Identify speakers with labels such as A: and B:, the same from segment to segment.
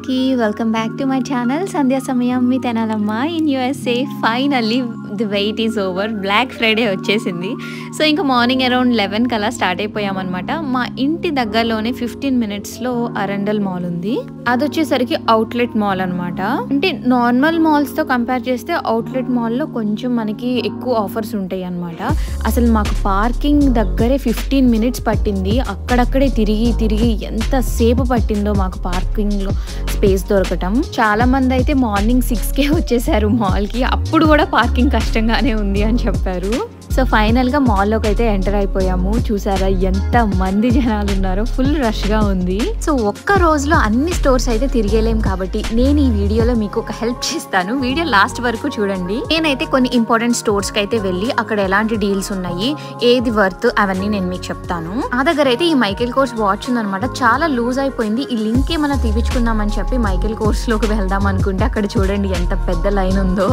A: అందరికీ welcome back to my channel సంధ్యా సమయం మీ తెనాలమ్మ in USA. Finally the wait is over. Black Friday వచ్చేసింది. సో ఇంకా మార్నింగ్ అరౌండ్ 11 కల్లా స్టార్ట్ అయిపోయామన్నమాట. మా ఇంటి దగ్గరలోనే 15 మినిట్స్లో అరండల్ మాల్ ఉంది. అది వచ్చేసరికి అవుట్లెట్ మాల్ అనమాట. అంటే నార్మల్ మాల్స్తో కంపేర్ చేస్తే అవుట్లెట్ మాల్లో కొంచెం మనకి ఎక్కువ ఆఫర్స్ ఉంటాయి అనమాట. అసలు మాకు పార్కింగ్ దగ్గరే 15 మినిట్స్ పట్టింది. అక్కడక్కడే తిరిగి ఎంతసేపు పట్టిందో మాకు పార్కింగ్లో స్పేస్ దొరకటం. చాలా మంది అయితే మార్నింగ్ 6కే వచ్చేసారు మాల్కి. అప్పుడు కూడా పార్కింగ్ కష్టంగానే ఉంది అని చెప్పారు. సో ఫైనల్గా మాల్లోకి అయితే ఎంటర్ అయిపోయాము. చూసారా ఎంత మంది జనాలు ఉన్నారో, ఫుల్ రష్గా ఉంది. సో ఒక్క రోజులో అన్ని స్టోర్స్ అయితే తిరిగేలేం కాబట్టి నేను ఈ వీడియోలో మీకు ఒక హెల్ప్ చేస్తాను. వీడియో లాస్ట్ వరకు చూడండి. నేనైతే కొన్ని ఇంపార్టెంట్ స్టోర్స్కి అయితే వెళ్ళి అక్కడ ఎలాంటి డీల్స్ ఉన్నాయి, ఏది వర్త్, అవన్నీ నేను మీకు చెప్తాను. నా దగ్గర అయితే ఈ మైకేల్ కోర్స్ వాచ్ ఉందనమాట. చాలా లూజ్ అయిపోయింది. ఈ లింక్ ఏమైనా తీపించుకుందామని చెప్పి మైకేల్ కోర్స్లోకి వెళ్దాం అనుకుంటే అక్కడ చూడండి ఎంత పెద్ద లైన్ ఉందో.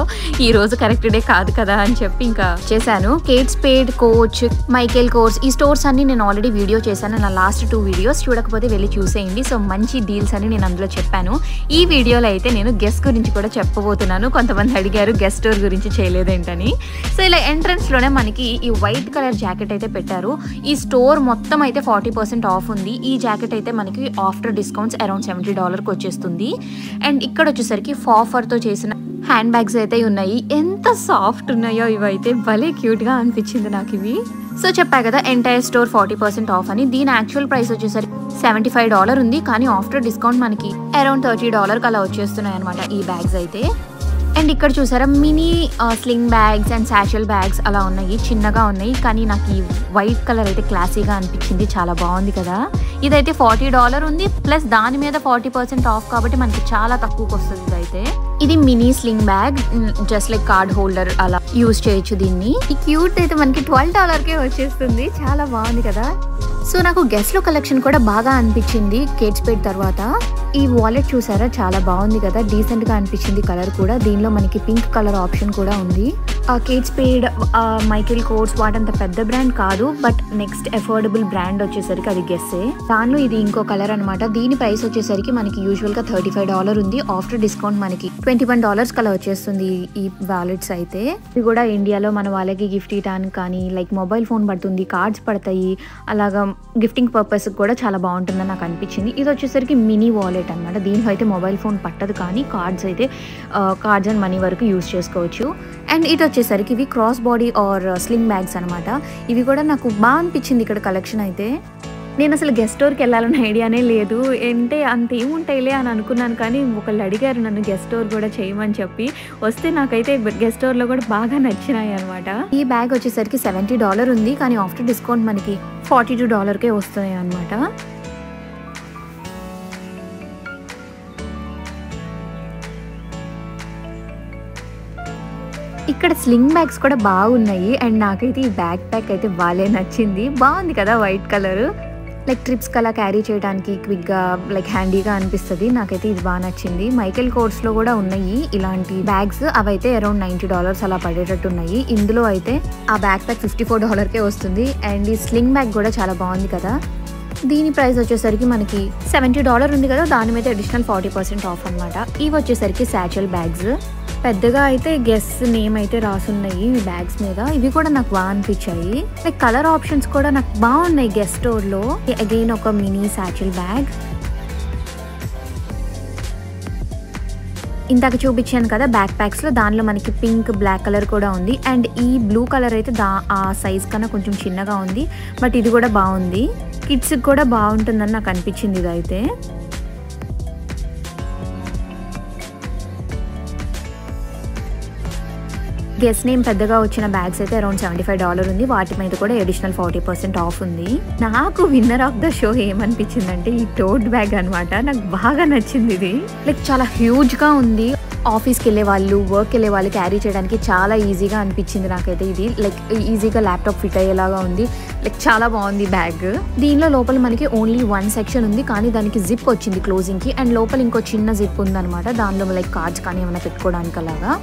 A: ఈ రోజు కరెక్ట్ డే కాదు కదా అని చెప్పి ఇంకా చేశాను. Kate Spade, Coach, Michael Kors, ఈ స్టోర్స్ అన్ని నేను ఆల్రెడీ వీడియో చేశాను. నా లాస్ట్ 2 వీడియోస్ చూడకపోతే వెళ్ళి చూసేయండి. సో మంచి డీల్స్ అని నేను అందులో చెప్పాను. ఈ వీడియోలో అయితే నేను గెస్ట్ గురించి కూడా చెప్పబోతున్నాను. కొంతమంది అడిగారు గెస్ట్ స్టోర్ గురించి చేయలేదేంటని. సో ఇలా ఎంట్రన్స్ లోనే మనకి ఈ వైట్ కలర్ జాకెట్ అయితే పెట్టారు. ఈ స్టోర్ మొత్తం అయితే 40% ఆఫ్ ఉంది. ఈ జాకెట్ అయితే మనకి ఆఫ్టర్ డిస్కౌంట్స్ అరౌండ్ $70కి వచ్చేస్తుంది. అండ్ ఇక్కడ వచ్చేసరికి ఫాఫర్తో చేసిన హ్యాండ్ బ్యాగ్స్ అయితే ఉన్నాయి. ఎంత సాఫ్ట్ ఉన్నాయో ఇవైతే, భలే క్యూట్గా అనిపించింది నాకు ఇవి. సో చెప్పా కదా ఎంటైర్ స్టోర్ 40% ఆఫ్ అని. దీని యాక్చువల్ ప్రైస్ వచ్చేసరికి $75 ఉంది. కానీ ఆఫ్టర్ డిస్కౌంట్ మనకి అరౌండ్ $30కి అలా వచ్చేస్తున్నాయి అనమాట ఈ బ్యాగ్స్ అయితే. అండ్ ఇక్కడ చూసారా mini sling bags and satchel bags అలా ఉన్నాయి. చిన్నగా ఉన్నాయి కానీ నాకు ఈ వైట్ కలర్ అయితే క్లాసీగా అనిపించింది. చాలా బాగుంది కదా. ఇదైతే $40 ఉంది. ప్లస్ దాని మీద 40% ఆఫ్ కాబట్టి మనకి చాలా తక్కువకి వస్తుంది. ఇదైతే ఇది mini sling bag, just like card holder అలా యూజ్ చేయొచ్చు దీన్ని. ఈ క్యూట్ అయితే మనకి $12కే వచ్చేస్తుంది. చాలా బాగుంది కదా. సో నాకు గెస్ట్లో కలెక్షన్ కూడా బాగా అనిపించింది కేట్ స్పేడ్ తర్వాత. ఈ వాలెట్ చూసారా చాలా బాగుంది కదా, డీసెంట్ గా అనిపించింది కలర్ కూడా. దీనిలో మనకి పింక్ కలర్ ఆప్షన్ కూడా ఉంది. కేట్ స్పేడ్, మైకేల్ కోర్స్ వాటంత పెద్ద బ్రాండ్ కాదు, బట్ నెక్స్ట్ అఫోర్డబుల్ బ్రాండ్ వచ్చేసరికి అది గెస్సే. దానిలో ఇది ఇంకో కలర్ అనమాట. దీని ప్రైస్ వచ్చేసరికి మనకి యూజువల్ గా $35 ఉంది. ఆఫ్టర్ డిస్కౌంట్ మనకి $21 కలా వచ్చేస్తుంది ఈ వాలెట్స్ అయితే. ఇది కూడా ఇండియాలో మన వాళ్ళకి గిఫ్ట్ ఇవ్వడానికి కానీ, లైక్ మొబైల్ ఫోన్ పడుతుంది, కార్డ్స్ పడతాయి, అలాగా గిఫ్టింగ్ పర్పస్ కూడా చాలా బాగుంటుందని నాకు అనిపించింది. ఇది వచ్చేసరికి మినీ వాలెట్ అనమాట. దీనిలో అయితే మొబైల్ ఫోన్ పట్టదు కానీ కార్డ్స్ అయితే కార్డ్స్ అండ్ మనీ వరకు యూజ్ చేసుకోవచ్చు. అండ్ ఇది వచ్చేసరికి ఇవి cross body or sling bags అనమాట. ఇవి కూడా నాకు బాగా అనిపించింది ఇక్కడ కలెక్షన్ అయితే. నేను అసలు గెస్ట్ స్టోర్కి వెళ్ళాలన్న ఐడియానే లేదు. అంటే అంత ఏముంటాయిలే అని అనుకున్నాను కానీ ఒకళ్ళు అడిగారు నన్ను గెస్ట్ స్టోర్ కూడా చేయమని చెప్పి. వస్తే నాకైతే గెస్ట్ స్టోర్లో కూడా బాగా నచ్చినాయి అనమాట. ఈ బ్యాగ్ వచ్చేసరికి $70 ఉంది కానీ ఆఫ్టర్ డిస్కౌంట్ మనకి $42కే వస్తున్నాయి అనమాట. ఇక్కడ స్లింగ్ బ్యాగ్స్ కూడా బాగున్నాయి. అండ్ నాకైతే ఈ బ్యాక్ ప్యాక్ అయితే బాగా నచ్చింది. బాగుంది కదా వైట్ కలర్, లైక్ ట్రిప్స్కి అలా క్యారీ చేయడానికి క్విక్గా లైక్ హ్యాండీగా అనిపిస్తుంది. నాకైతే ఇది బాగా నచ్చింది. మైకేల్ కోర్స్లో కూడా ఉన్నాయి ఇలాంటి బ్యాగ్స్. అవైతే అరౌండ్ $90 అలా పడేటట్టు ఉన్నాయి. ఇందులో అయితే ఆ బ్యాక్ ప్యాక్ $54కే వస్తుంది. అండ్ ఈ స్లింగ్ బ్యాగ్ కూడా చాలా బాగుంది కదా. దీని ప్రైస్ వచ్చేసరికి మనకి $70 ఉంది కదా, దాని మీద అడిషనల్ 40% ఆఫ్ అనమాట. ఇవి వచ్చేసరికి శాచల్ బ్యాగ్స్. పెద్దగా అయితే గెస్ నేమ్ అయితే రాసున్నాయి ఈ బ్యాగ్స్ మీద. ఇవి కూడా నాకు బాగా అనిపించాయి. లైక్ కలర్ ఆప్షన్స్ కూడా నాకు బాగున్నాయి గెస్ట్ స్టోర్లో. అగైన్ ఒక మినీ శాచల్ బ్యాగ్. ఇందాక చూపించాను కదా బ్యాక్ ప్యాక్స్లో, దానిలో మనకి పింక్, బ్లాక్ కలర్ కూడా ఉంది. అండ్ ఈ బ్లూ కలర్ అయితే ఆ సైజ్ కన్నా కొంచెం చిన్నగా ఉంది, బట్ ఇది కూడా బాగుంది. కిడ్స్కి కూడా బాగుంటుందని నాకు అనిపించింది ఇదైతే. గెస్ నేమ్ పెద్దగా వచ్చిన బ్యాగ్స్ అయితే అరౌండ్ $75 ఉంది. వాటి మీద కూడా అడిషనల్ 40% ఆఫ్ ఉంది. నాకు విన్నర్ ఆఫ్ ద షో ఏమనిపించిందంటే ఈ టోట్ బ్యాగ్ అనమాట. నాకు బాగా నచ్చింది ఇది. లైక్ చాలా హ్యూజ్గా ఉంది. ఆఫీస్కి వెళ్ళే వాళ్ళు, వర్క్కి వెళ్ళే వాళ్ళు క్యారీ చేయడానికి చాలా ఈజీగా అనిపించింది నాకైతే ఇది. లైక్ ఈజీగా ల్యాప్టాప్ ఫిట్ అయ్యేలాగా ఉంది. లైక్ చాలా బాగుంది బ్యాగ్. దీనిలో లోపల మనకి ఓన్లీ 1 సెక్షన్ ఉంది కానీ దానికి జిప్ వచ్చింది క్లోజింగ్కి. అండ్ లోపల ఇంకో చిన్న జిప్ ఉందన్నమాట. దానిలో లైక్ కార్డ్స్ కానీ ఏమైనా పెట్టుకోవడానికి అలాగా.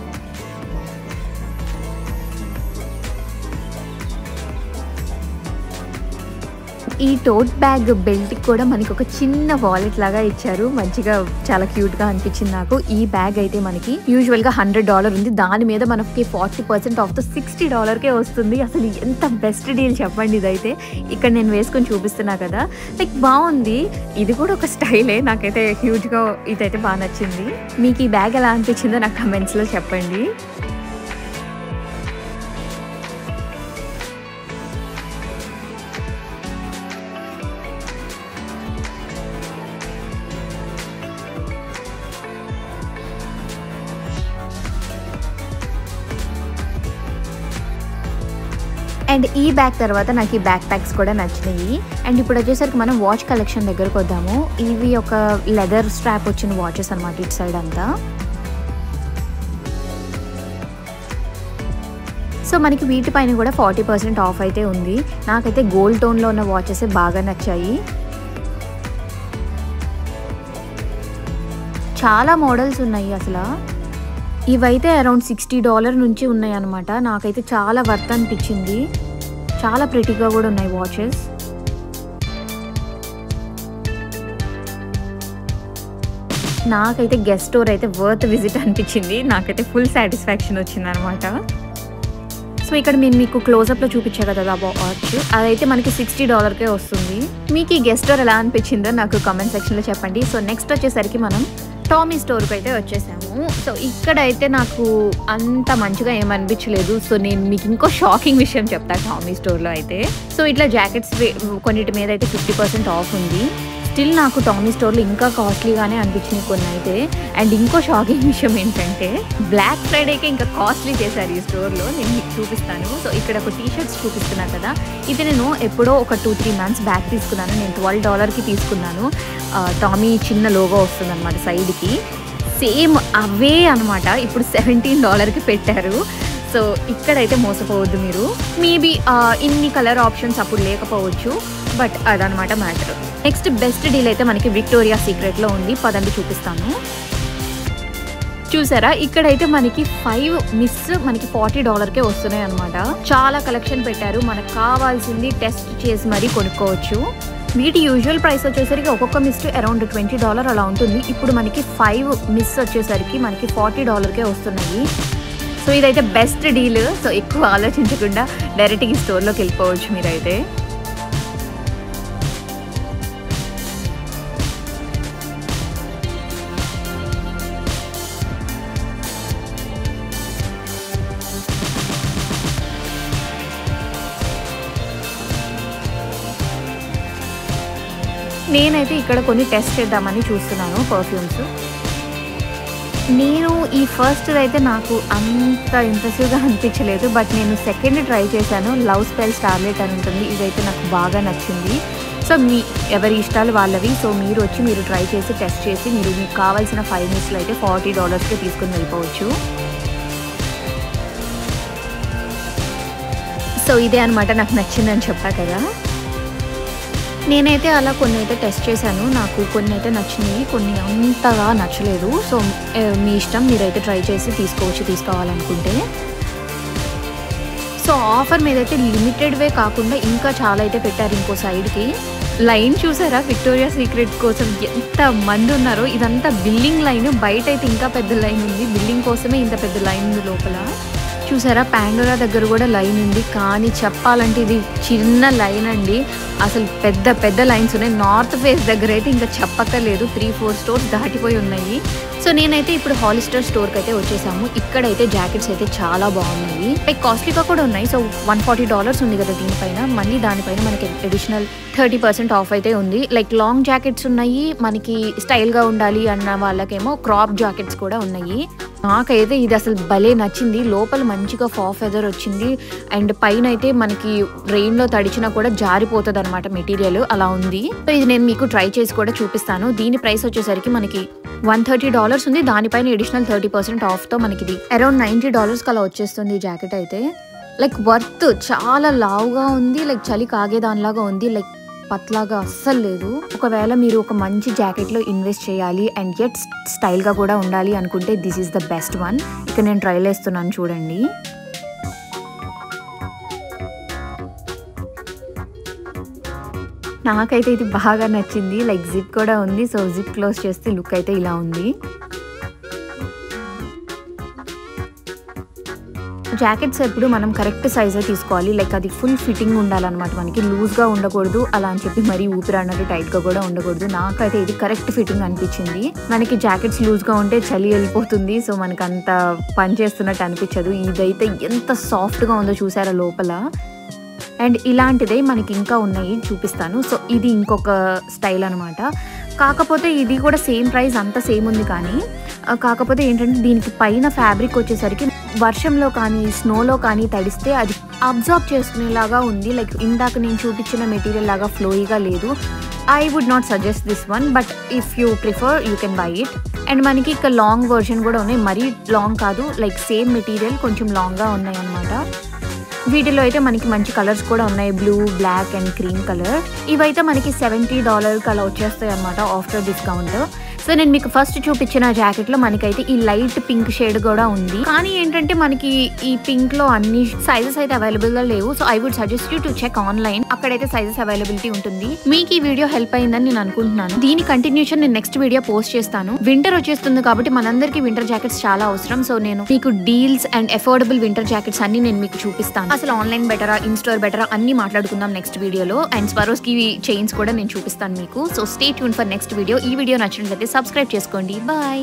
A: ఈ టోట్ బ్యాగ్ బెల్ట్ కూడా మనకి ఒక చిన్న వాలెట్ లాగా ఇచ్చారు. మంచిగా చాలా క్యూట్ గా అనిపించింది నాకు. ఈ బ్యాగ్ అయితే మనకి యూజువల్ గా $100 ఉంది, దాని మీద మనకి 40% ఆఫ్ తో $60కే వస్తుంది. అసలు ఎంత బెస్ట్ డీల్ చెప్పండి. ఇదైతే ఇక్కడ నేను వేసుకొని చూపిస్తున్నా కదా, లైక్ బాగుంది. ఇది కూడా ఒక స్టైలే. నాకైతే హ్యూజ్ గా ఇదైతే బాగా నచ్చింది. మీకు ఈ బ్యాగ్ ఎలా అనిపించిందో నాకు కమెంట్స్ లో చెప్పండి. అండ్ ఈ బ్యాగ్ తర్వాత నాకు ఈ బ్యాక్ ప్యాక్స్ కూడా నచ్చినాయి. అండ్ ఇప్పుడు వచ్చేసరికి మనం వాచ్ కలెక్షన్ దగ్గరకు వద్దాము. ఇవి ఒక లెదర్ స్ట్రాప్ వచ్చిన వాచెస్ అనమాట ఇటు సైడ్ అంతా. సో మనకి వీటిపైన కూడా 40% ఆఫ్ అయితే ఉంది. నాకైతే గోల్డ్ టోన్లో ఉన్న వాచెస్ బాగా నచ్చాయి. చాలా మోడల్స్ ఉన్నాయి. అసలు ఇవైతే అరౌండ్ $60 నుంచి ఉన్నాయి అనమాట. నాకైతే చాలా వర్త్ అనిపించింది. చాలా ప్రిటీగా కూడా ఉన్నాయి వాచెస్. నాకైతే గెస్ట్ స్టోర్ అయితే వర్త్ విజిట్ అనిపించింది. నాకైతే ఫుల్ సాటిస్ఫాక్షన్ వచ్చింది అనమాట. సో ఇక్కడ నేను మీకు క్లోజప్లో చూపించా కదా వాచ్, అదైతే మనకి $60కే వస్తుంది. మీకు ఈ గెస్ట్ స్టోర్ ఎలా అనిపించిందో నాకు కామెంట్ సెక్షన్లో చెప్పండి. సో నెక్స్ట్ వచ్చేసరికి మనం టామీ స్టోర్కి అయితే వచ్చేసాము. సో ఇక్కడైతే నాకు అంత మంచిగా ఏమనిపించలేదు. సో నేను మీకు ఇంకో షాకింగ్ విషయం చెప్తాను టామీ స్టోర్లో అయితే. సో ఇట్లా జాకెట్స్ కొన్నిటి మీద అయితే 50% ఆఫ్ ఉంది. స్టిల్ నాకు టామీ స్టోర్లో ఇంకా కాస్ట్లీగానే అనిపించినాయి కొన్ని అయితే. అండ్ ఇంకో షాకింగ్ విషయం ఏంటంటే బ్లాక్ ఫ్రైడేకి ఇంకా కాస్ట్లీ చేశారు ఈ స్టోర్లో. నేను మీకు చూపిస్తాను. సో ఇక్కడ ఒక టీషర్ట్స్ చూపిస్తున్నాను కదా, ఇది నేను ఎప్పుడో ఒక 2-3 months బ్యాక్ తీసుకున్నాను. నేను $12కి తీసుకున్నాను. టామీ చిన్న లోగో వస్తుంది అనమాట సైడ్కి. సేమ్ అవే అనమాట ఇప్పుడు $17కి పెట్టారు. సో ఇక్కడైతే మోసపోవద్దు మీరు. మేబీ ఇన్ని కలర్ ఆప్షన్స్ అప్పుడు లేకపోవచ్చు, బట్ అదనమాట మ్యాటర్. నెక్స్ట్ బెస్ట్ డీల్ అయితే మనకి విక్టోరియా సీక్రెట్లో ఉంది. పదండి చూపిస్తాను. చూసారా, ఇక్కడైతే మనకి 5 మిస్ మనకి $40కే వస్తున్నాయి అనమాట. చాలా కలెక్షన్ పెట్టారు. మనకు కావాల్సింది టెస్ట్ చేసి మరీ కొనుక్కోవచ్చు. వీటి యూజువల్ ప్రైస్ వచ్చేసరికి ఒక్కొక్క మిస్ అరౌండ్ $20 అలా ఉంటుంది. ఇప్పుడు మనకి 5 మిస్ వచ్చేసరికి మనకి $40కే వస్తున్నాయి. సో ఇదైతే బెస్ట్ డీల్. సో ఎక్కువ ఆలోచించకుండా డైరెక్ట్గా ఈ స్టోర్లోకి వెళ్ళిపోవచ్చు మీరైతే. నేనైతే ఇక్కడ కొన్ని టెస్ట్ చేద్దామని చూస్తున్నాను పర్ఫ్యూమ్స్. నేను ఈ ఫస్ట్ అయితే నాకు అంత ఇంట్రెస్ట్గా అనిపించలేదు, బట్ నేను సెకండ్ ట్రై చేశాను. లవ్ స్పెల్ స్టార్లెట్ అని ఉంటుంది. ఇదైతే నాకు బాగా నచ్చింది. సో ఎవరి ఇష్టాలు వాళ్ళవి. సో మీరు ట్రై చేసి టెస్ట్ చేసి మీకు కావాల్సిన 5 మిస్లు అయితే $40కే తీసుకుని వెళ్ళిపోవచ్చు. సో ఇదే అనమాట నాకు నచ్చిందని చెప్పా కదా. నేనైతే అలా కొన్ని అయితే టెస్ట్ చేశాను. నాకు కొన్ని అయితే నచ్చినాయి, కొన్ని అంతగా నచ్చలేదు. సో మీ ఇష్టం, మీరైతే ట్రై చేసి తీసుకోవాలనుకుంటే. సో ఆఫర్ మీద అయితే లిమిటెడ్వే కాకుండా ఇంకా చాలా అయితే పెట్టారు. ఇంకో సైడ్కి లైన్ చూసారా, విక్టోరియా సీక్రెట్ కోసం ఎంత మంది ఉన్నారో. ఇదంతా బిల్డింగ్ లైన్, బయట అయితే ఇంకా పెద్ద లైన్ ఉంది. బిల్డింగ్ కోసమే ఇంత పెద్ద లైన్ ఉంది లోపల. చూసారా, పాండోరా దగ్గర కూడా లైన్ ఉంది. కానీ చెప్పాలంటే ఇది చిన్న లైన్ అండి. అసలు పెద్ద పెద్ద లైన్స్ ఉన్నాయి. నార్త్ ఫేస్ దగ్గర అయితే ఇంకా చెప్పక్కర్లేదు. 3-4 స్టోర్స్ దాటిపోయి ఉన్నాయి. సో నేనైతే ఇప్పుడు హాలిస్టర్ స్టోర్కి అయితే వచ్చేసాము. ఇక్కడైతే జాకెట్స్ అయితే చాలా బాగున్నాయి. లైక్ కాస్ట్లీగా కూడా ఉన్నాయి. సో $140 ఉంది కదా దీనిపైన. మళ్ళీ దానిపైన మనకి అడిషనల్ 30% ఆఫ్ అయితే ఉంది. లైక్ లాంగ్ జాకెట్స్ ఉన్నాయి. మనకి స్టైల్గా ఉండాలి అన్న వాళ్ళకేమో క్రాప్ జాకెట్స్ కూడా ఉన్నాయి. నాకైతే ఇది అసలు భలే నచ్చింది. లోపల మంచిగా ఫెదర్ వచ్చింది. అండ్ పైన అయితే మనకి రెయిన్లో తడిచినా కూడా జారిపోతుంది అనమాట మెటీరియల్, అలా ఉంది. సో ఇది నేను మీకు ట్రై చేసి కూడా చూపిస్తాను. దీని ప్రైస్ వచ్చేసరికి మనకి $130 ఉంది. దానిపైన అడిషనల్ 30% ఆఫ్తో మనకి ఇది అరౌండ్ $90 అలా వచ్చేస్తుంది ఈ జాకెట్ అయితే. Like worth. చాలా లావుగా ఉంది. లైక్ చలి కాగేదానిలాగా ఉంది. లైక్ పత్లాగా అస్సలు లేదు. ఒకవేళ మీరు ఒక మంచి జాకెట్లో ఇన్వెస్ట్ చేయాలి అండ్ యెట్ స్టైల్గా కూడా ఉండాలి అనుకుంటే this is the best one. ఇక్కడ నేను ట్రైల్ వేస్తున్నాను చూడండి. నాకైతే ఇది బాగా నచ్చింది. లైక్ జిప్ కూడా ఉంది. సో జిప్ క్లోజ్ చేస్తే లుక్ అయితే ఇలా ఉంది. జాకెట్స్ ఎప్పుడు మనం కరెక్ట్ సైజే తీసుకోవాలి. లైక్ అది ఫుల్ ఫిట్టింగ్ ఉండాలన్నమాట. మనకి లూజ్గా ఉండకూడదు, అలా అని చెప్పి మరీ ఊపిరాడినట్టు టైట్గా కూడా ఉండకూడదు. నాకైతే ఇది కరెక్ట్ ఫిట్టింగ్ అనిపించింది. మనకి జాకెట్స్ లూజ్గా ఉంటే చలి వెళ్ళిపోతుంది. సో మనకు అంత పని చేస్తున్నట్టు అనిపించదు. ఇదైతే ఎంత సాఫ్ట్గా ఉందో చూసారా లోపల. అండ్ ఇలాంటిదే మనకి ఇంకా ఉన్నాయి, చూపిస్తాను. సో ఇది ఇంకొక స్టైల్ అనమాట. కాకపోతే ఇది కూడా సేమ్ ప్రైస్, అంత సేమ్ ఉంది. కానీ కాకపోతే ఏంటంటే దీనికి పైన ఫ్యాబ్రిక్ వచ్చేసరికి వర్షంలో కానీ స్నోలో కానీ తడిస్తే అది అబ్జార్బ్ చేసుకునేలాగా ఉంది. లైక్ ఇందాక నేను చూపించిన మెటీరియల్ లాగా ఫ్లోయిగా లేదు. I would not suggest this one, but if you prefer you can buy it. And మనకి ఇక్కడ లాంగ్ వర్షన్ కూడా ఉన్నాయి. మరీ లాంగ్ కాదు, లైక్ సేమ్ మెటీరియల్ కొంచెం లాంగ్గా ఉన్నాయి అనమాట. వీటిలో అయితే మనకి మంచి కలర్స్ కూడా ఉన్నాయి, blue, black and cream colour. ఇవైతే మనకి $70 అలా వచ్చేస్తాయి అనమాట ఆఫ్టర్ డిస్కౌంట్. సో నేను మీకు ఫస్ట్ చూపించిన జాకెట్లో మనకైతే ఈ లైట్ పింక్ షేడ్ కూడా ఉంది. కానీ ఏంటంటే మనకి ఈ పింక్ లో అన్ని సైజెస్ అయితే అవైలబుల్ గా లేవు. So I would suggest you to check online, అక్కడైతే సైజెస్ అవైలబిలిటీ ఉంటుంది. మీకు ఈ వీడియో హెల్ప్ అయిందని నేను అనుకుంటున్నాను. దీని కంటిన్యూషన్ నేను నెక్స్ట్ వీడియో పోస్ట్ చేస్తాను. వింటర్ వచ్చేస్తుంది కాబట్టి మనందరికీ వింటర్ జాకెట్స్ చాలా అవసరం. సో నేను మీకు deals and affordable winter jackets అన్ని నేను మీకు చూపిస్తాను. అసలు ఆన్లైన్ బెటరా, ఇన్ స్టోర్ బెటరా అన్ని మాట్లాడుకుందాం నెక్స్ట్ వీడియోలో. అండ్ స్వరోస్కి చైన్స్ కూడా నేను చూపిస్తాను మీకు. So stay tune for next video. ఈ వీడియో నచ్చినట్లయితే సబ్స్క్రైబ్ చేసుకోండి. బాయ్.